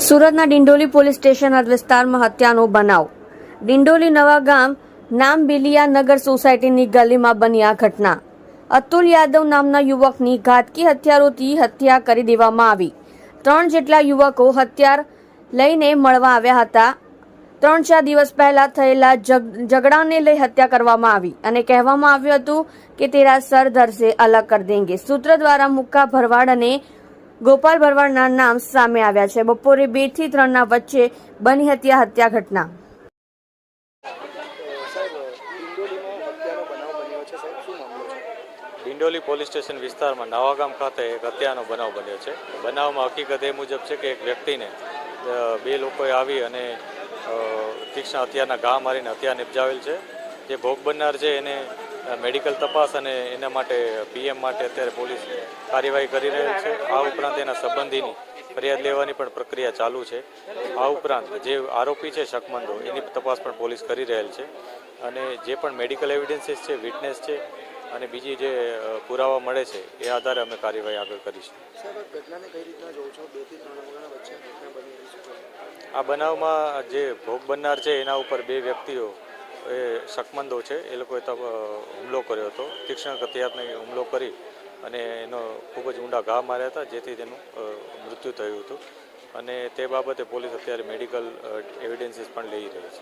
સુરતના Dindoli police station હદ વિસ્તારમાં હત્યાનો બનાવ. ડિંડોલી નવા ગામ નામબિલિયા નગર સોસાયટીની ગલીમાં બની આ ઘટના. અતુલ યાદવ નામના યુવકની ઘાતકી હથિયારોથી હત્યા કરી દેવામાં આવી. 3 જેટલા યુવકો હથિયાર લઈને મળવા આવ્યા હતા. 3-4 દિવસ પહેલા થયેલા ઝઘડાને લઈ હત્યા કરવામાં આવી અને કહેવામાં આવ્યું હતું કે તેરા સર ધર સે અલગ કર દેંગે. સૂત્ર દ્વારા મુક્કા ભરવાડ અને ગોપાલ ભરવાડના નામ સામે આવ્યા છે. બપોરે 2 થી 3 ના વચ્ચે બની હતી આ હત્યા ઘટના. ડિંડોલી પોલીસ સ્ટેશન વિસ્તારમાં નવાગામ ખાતે એક હત્યાનો બનાવ બન્યો છે. બનાવમાં હકીકત એ મુજબ છે કે એક વ્યક્તિને 2 લોકોએ આવી અને તીક્ષ્ણ હથિયારના ઘા મારીને હત્યા નિપજાવેલ છે. જે ભોગ બનનાર છે એને મેડિકલ તપાસ અને એના માટે પીએમ માટે અત્યારે પોલીસ કાર્યવાહી કરી રહેલ છે. આ ઉપરાંત એના સંબંધીની ફરિયાદ લેવાની પણ પ્રક્રિયા ચાલુ છે. આ ઉપરાંત જે આરોપી છે શકમંદો એની તપાસ પણ પોલીસ કરી રહેલ છે અને જે પણ મેડિકલ એવિડન્સીસ છે, વિટનેસ છે અને બીજી જે પુરાવા મળે છે એ આધારે અમે કાર્યવાહી આગળ કરીશું. આ બનાવમાં જે ભોગ બનનાર છે એના ઉપર 2 વ્યક્તિઓ એ શકમંદો છે એ લોકોએ હુમલો કર્યો હતો. તીક્ષ્ણ હથિયારને હુમલો કરી અને એનો ખૂબ જ ઊંડા ઘા માર્યા હતા, જેથી તેનું મૃત્યુ થયું હતું અને તે બાબતે પોલીસ અત્યારે મેડિકલ એવિડન્સીસ પણ લઈ રહી છે.